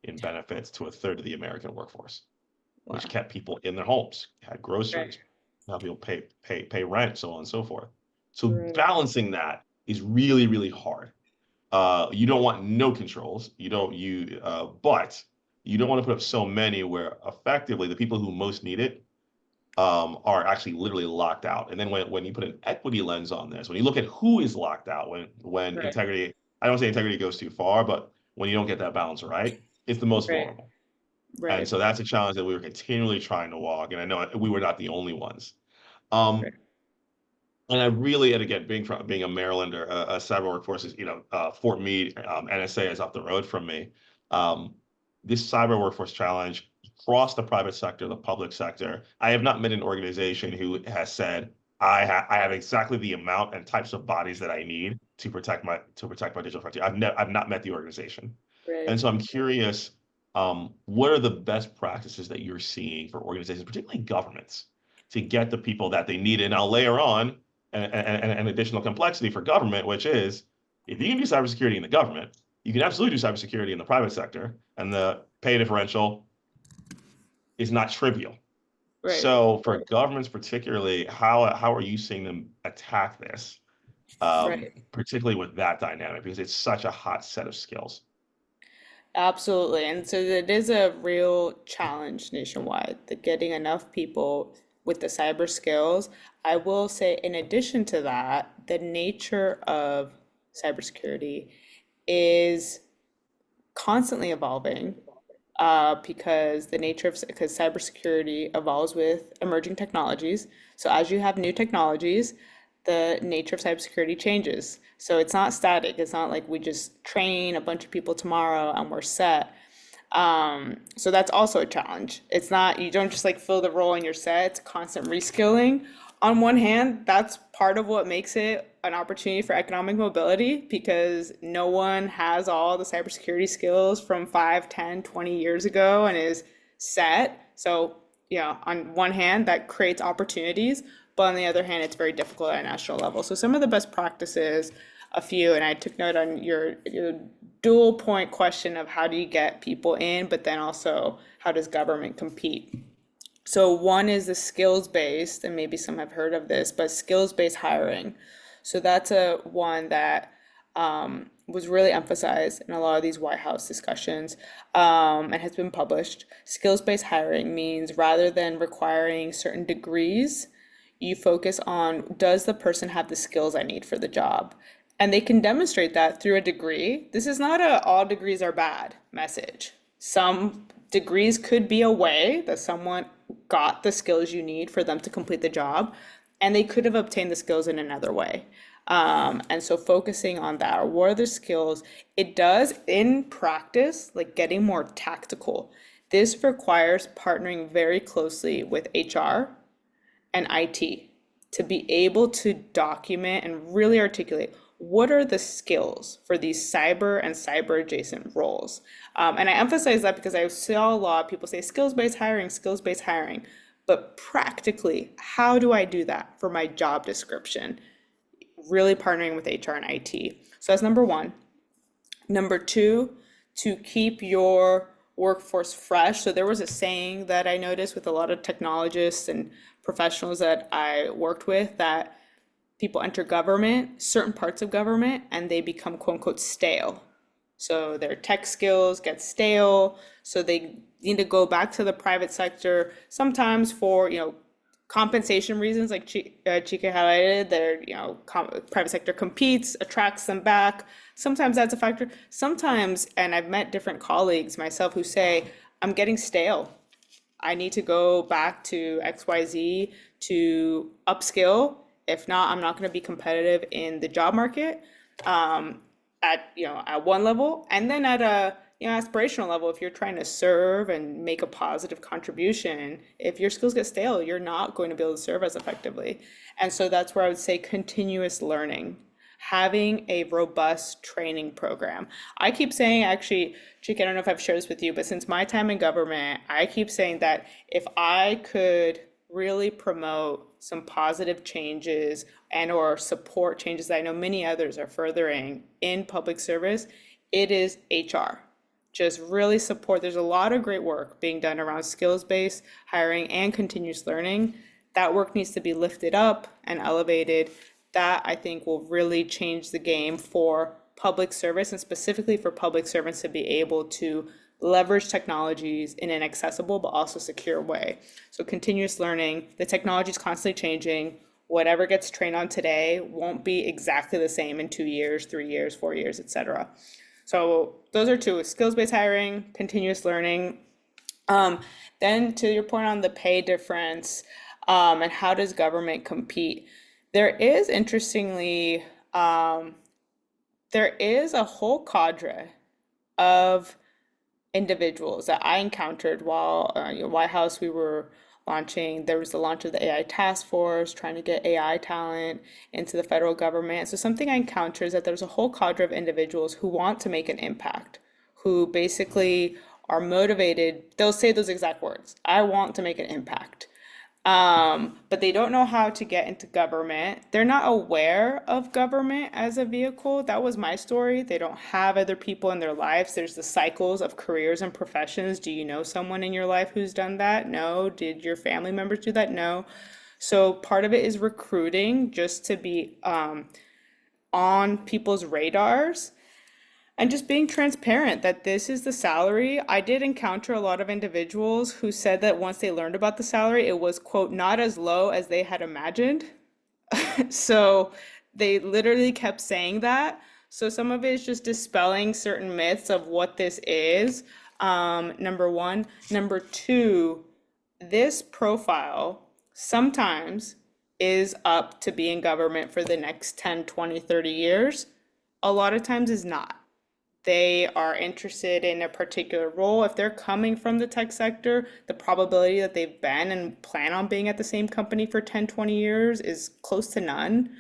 in benefits to a third of the American workforce, which Wow. kept people in their homes, had Right, groceries, helped people pay rent, so on and so forth. So right, balancing that is really, really hard. You don't want no controls. But you don't want to put up so many where effectively the people who most need it are actually literally locked out. And then when you put an equity lens on this, when you look at who is locked out, when right, integrity, I don't say integrity goes too far, but when you don't get that balance right, it's the most right, vulnerable. And right, so that's a challenge that we were continually trying to walk. And I know we were not the only ones. Um, right. and I really, and again, being a Marylander, a cyber workforce is, Fort Meade, NSA is up the road from me. Um, this cyber workforce challenge across the private sector, the public sector, I have not met an organization who has said, I have exactly the amount and types of bodies that I need to protect my digital frontier. I've not met the organization. Right. And so I'm curious, what are the best practices that you're seeing for organizations, particularly governments, to get the people that they need? And I'll layer on an additional complexity for government, which is if you can do cybersecurity in the government, you can absolutely do cybersecurity in the private sector, and the pay differential is not trivial. Right. So for governments particularly, how are you seeing them attack this, Right. particularly with that dynamic, because it's such a hot set of skills. Absolutely. And so it is a real challenge nationwide, the getting enough people with the cyber skills. I will say, in addition to that, the nature of cybersecurity is constantly evolving because the nature of because cybersecurity evolves with emerging technologies. So as you have new technologies, the nature of cybersecurity changes. So it's not static. It's not like we just train a bunch of people tomorrow and we're set. So that's also a challenge. It's not, you don't just like fill the role and you're set, it's constant reskilling. On one hand, that's part of what makes it an opportunity for economic mobility because no one has all the cybersecurity skills from 5, 10, 20 years ago and is set. So, yeah, on one hand, that creates opportunities, but on the other hand, it's very difficult at a national level. So some of the best practices, a few, and I took note on your dual point question of how do you get people in, but then also how does government compete? So one is the skills based, and maybe some have heard of this, but skills based hiring. So that's a one that was really emphasized in a lot of these White House discussions and has been published. Skills based hiring means rather than requiring certain degrees, you focus on does the person have the skills I need for the job? And they can demonstrate that through a degree. This is not a all degrees are bad message. Some degrees could be a way that someone got the skills you need for them to complete the job, and they could have obtained the skills in another way. And so focusing on that, or what are the skills? It does in practice, like getting more tactical. This requires partnering very closely with HR and IT to be able to document and really articulate what are the skills for these cyber and cyber adjacent roles. And I emphasize that because I saw a lot of people say skills based hiring. But practically, how do I do that for my job description? Really partnering with HR and IT. So that's number one. Number two, to keep your workforce fresh. So there was a saying that I noticed with a lot of technologists and professionals that I worked with that people enter government, certain parts of government, and they become quote unquote stale. So their tech skills get stale. So they need to go back to the private sector, sometimes for, compensation reasons, like Chike highlighted, their, private sector competes, attracts them back. Sometimes that's a factor. Sometimes, and I've met different colleagues myself who say, I'm getting stale. I need to go back to XYZ to upskill. If not, I'm not going to be competitive in the job market at one level, and then at a aspirational level. If you're trying to serve and make a positive contribution, if your skills get stale, you're not going to be able to serve as effectively. And so that's where I would say continuous learning, having a robust training program. I keep saying, actually, Chike, I don't know if I've shared this with you, but since my time in government, I keep saying that if I could really promote some positive changes and or support changes that I know many others are furthering in public service, it is HR. Just really support. There's a lot of great work being done around skills-based hiring and continuous learning. That work needs to be lifted up and elevated. That I think will really change the game for public service and specifically for public servants to be able to leverage technologies in an accessible but also secure way. So continuous learning, the technology is constantly changing. Whatever gets trained on today won't be exactly the same in 2 years, 3 years, 4 years, etc. So those are two: skills-based hiring, continuous learning. Then to your point on the pay difference, and how does government compete? There is, interestingly, there is a whole cadre of individuals that I encountered while White House we were launching. There was the launch of the AI task force, trying to get AI talent into the federal government. So something I encountered is that there's a whole cadre of individuals who want to make an impact, who basically are motivated. They'll say those exact words: I want to make an impact. But they don't know how to get into government. They're not aware of government as a vehicle. That was my story. They don't have other people in their lives. There's the cycles of careers and professions. Do you know someone in your life who's done that? No. Did your family members do that? No. So part of it is recruiting just to be on people's radars. And just being transparent that this is the salary. I did encounter a lot of individuals who said that once they learned about the salary, it was, quote, not as low as they had imagined. So they literally kept saying that. So some of it is just dispelling certain myths of what this is. Number one. Number two, this profile sometimes is up to be in government for the next 10, 20, 30 years. A lot of times is not. They are interested in a particular role. If they're coming from the tech sector, the probability that they've been and plan on being at the same company for 10, 20 years is close to none.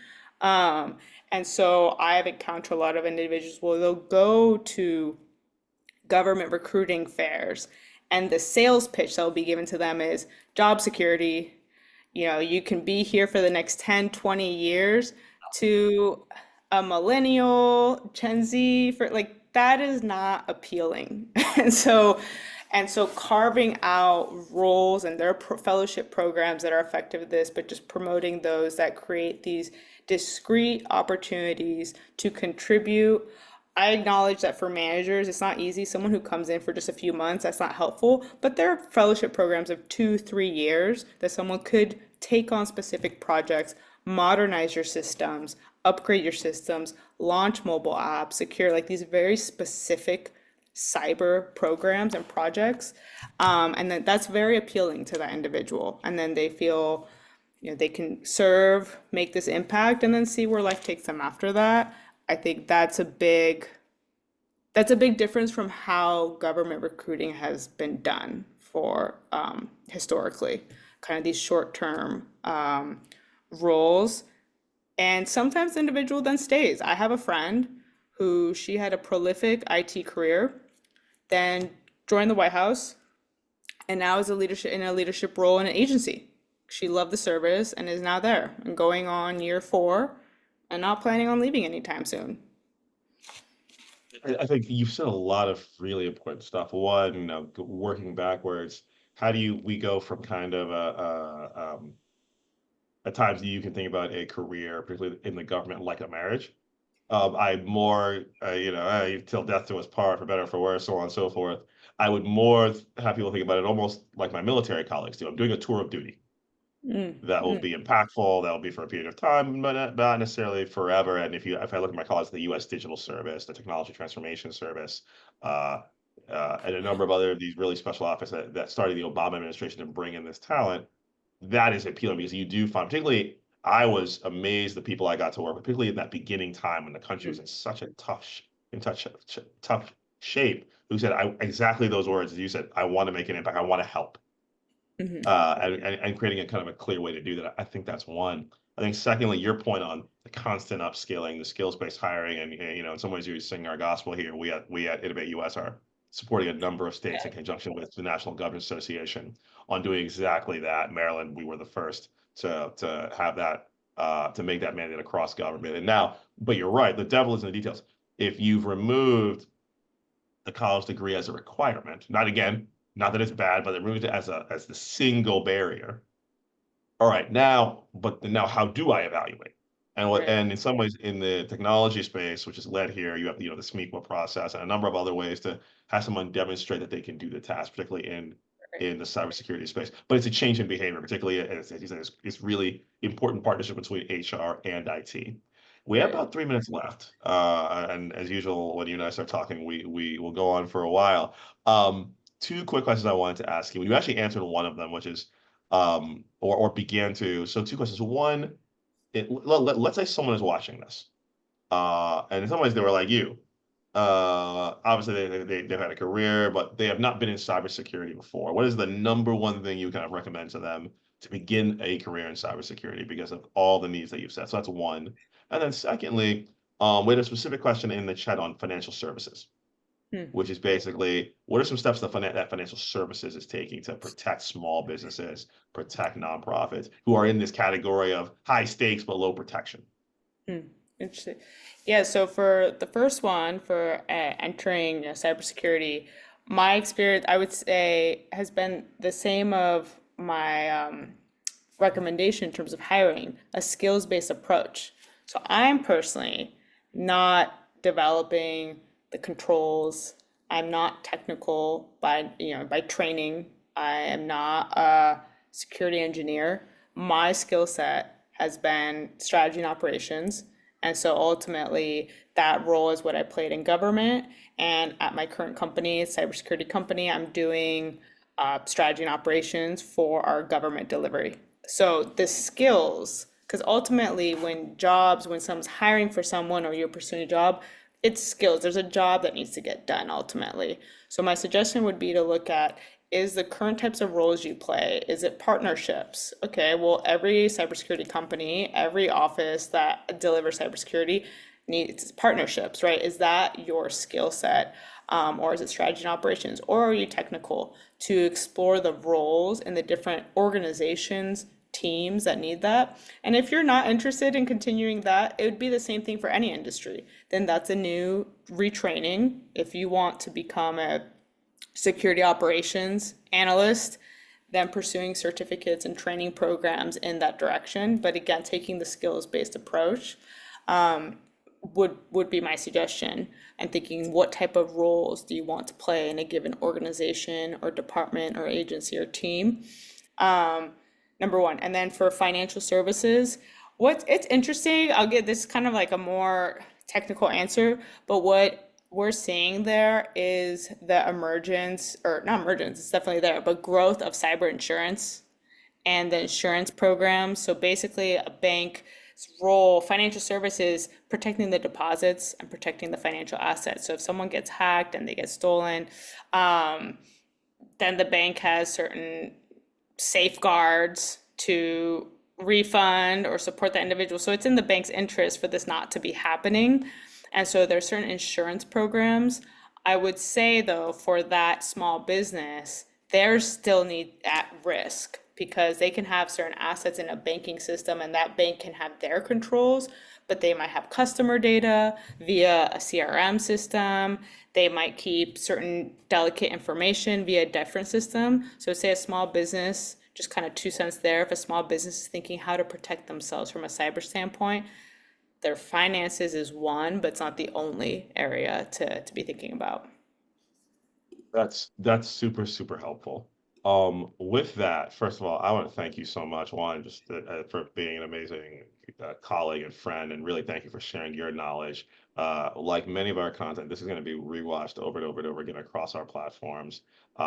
Um, and so I've encountered a lot of individuals where they'll go to government recruiting fairs, and the sales pitch that will be given to them is job security. You can be here for the next 10, 20 years. To a millennial, Gen Z, for like that is not appealing. And so carving out roles and their fellowship programs that are effective at this, but just promoting those that create these discrete opportunities to contribute. I acknowledge that for managers, it's not easy. Someone who comes in for just a few months, that's not helpful. But there are fellowship programs of 2, 3 years that someone could take on specific projects, modernize your systems, upgrade your systems, launch mobile apps, secure like these very specific cyber programs and projects. And then that's very appealing to that individual. And then they feel, they can serve, make this impact, and then see where life takes them after that. I think that's a big difference from how government recruiting has been done for historically, kind of these short-term roles. And sometimes the individual then stays. I have a friend who she had a prolific IT career, then joined the White House, and now is in a leadership role in an agency. She loved the service and is now there and going on year 4 and not planning on leaving anytime soon. I think you've said a lot of really important stuff. One, working backwards, how do we go from kind of at times you can think about a career, particularly in the government, like a marriage. I more, till death do us part, for better or for worse, so on and so forth. I would more have people think about it almost like my military colleagues do. I'm doing a tour of duty Mm, that will mm, be impactful. That will be for a period of time, but not necessarily forever. And if I look at my colleagues, the U.S. Digital Service, the Technology Transformation Service, uh, and a number of other of these really special offices that started the Obama administration to bring in this talent, that is appealing because you do find, particularly, I was amazed the people I got to work with, particularly in that beginning time when the country was mm, in such a tough shape, who said exactly those words as you said, I want to make an impact, I want to help, mhm. and creating a kind of a clear way to do that. I think that's one. I think secondly, your point on the constant upskilling, the skills-based hiring, and in some ways you're singing our gospel here. We at Innovate US are supporting a number of states in conjunction with the National Government Association on doing exactly that. Maryland, we were the first to have that to make that mandate across government. And now, but you're right, the devil is in the details. If you've removed the college degree as a requirement, not again, not that it's bad, but they removed it as the single barrier. All right, now how do I evaluate? Right, And in some ways in the technology space, which is led here, you have the SMEQA process and a number of other ways to have someone demonstrate that they can do the task, particularly right, in the cybersecurity space. But it's a change in behavior, particularly as you said, it's really important partnership between HR and IT. We have right. about 3 minutes left, and as usual, when you and I start talking, we will go on for a while. Two quick questions I wanted to ask you. You actually answered one of them, which is or began to. So two questions. One, let's say someone is watching this, and in some ways they were like you. Obviously they've had a career, but they have not been in cybersecurity before. What is the number one thing you kind of recommend to them to begin a career in cybersecurity because of all the needs that you've said? So that's one. And then secondly, we had a specific question in the chat on financial services, Hmm. which is basically what are some steps that financial services is taking to protect small businesses, protect nonprofits who are in this category of high stakes but low protection? Hmm. Interesting. Yeah, so for the first one, for entering cybersecurity, my experience, I would say, has been the same of my recommendation in terms of hiring, a skills-based approach. So I'm personally not developing the controls. I'm not technical by training. I am not a security engineer. My skill set has been strategy and operations, And so ultimately, that role is what I played in government. And at my current company, cybersecurity company, I'm doing strategy and operations for our government delivery. So the skills, because ultimately, when someone's hiring for someone or you're pursuing a job, it's skills. There's a job that needs to get done ultimately. So my suggestion would be to look at, is the current types of roles you play, is it partnerships? Okay, well, every cybersecurity company, every office that delivers cybersecurity needs partnerships, right? Is that your skill set? Or is it strategy and operations? Or are you technical to explore the roles in the different organizations, teams that need that? And if you're not interested in continuing that, it would be the same thing for any industry. Then that's a new retraining. If you want to become a security operations analyst, then pursuing certificates and training programs in that direction. But again, taking the skills-based approach would be my suggestion. And thinking, what type of roles do you want to play in a given organization or department or agency or team? Number one. And then for financial services, it's interesting, I'll get this kind of like a more technical answer, but what we're seeing there is the emergence, or not emergence, it's definitely there, but growth of cyber insurance and the insurance programs. So basically, a bank's role, financial services, protecting the deposits and protecting the financial assets. So if someone gets hacked and they get stolen, um, then the bank has certain safeguards to refund or support the individual. So it's in the bank's interest for this not to be happening. And so there's certain insurance programs. I would say though, for that small business, they're still need at risk because they can have certain assets in a banking system and that bank can have their controls, but they might have customer data via a CRM system. They might keep certain delicate information via a different system. So say a small business, just kind of 2 cents there, if a small business is thinking how to protect themselves from a cyber standpoint, their finances is one, but it's not the only area to be thinking about. That's super, super helpful. With that, first of all, I want to thank you so much, Juan, just for being an amazing colleague and friend, and really thank you for sharing your knowledge. Like many of our content, this is going to be rewatched over and over and over again across our platforms.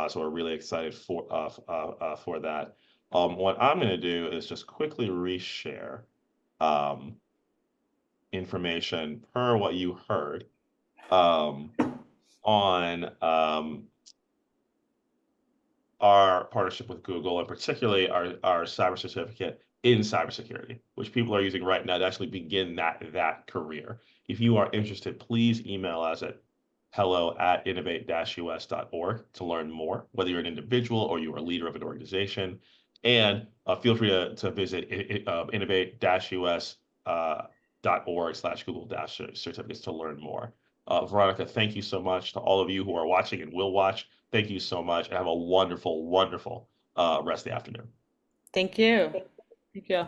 So we're really excited for that. What I'm going to do is just quickly reshare um, information per what you heard um, on our partnership with Google, and particularly our cyber certificate in cybersecurity, which people are using right now to actually begin that career. If you are interested, please email us at hello@innovate-us.org to learn more, whether you're an individual or you are a leader of an organization. And feel free to visit innovate-us.org/Google-certificates to learn more. Veronica, thank you so much to all of you who are watching and will watch. Thank you so much and have a wonderful, wonderful rest of the afternoon. Thank you. Thank you.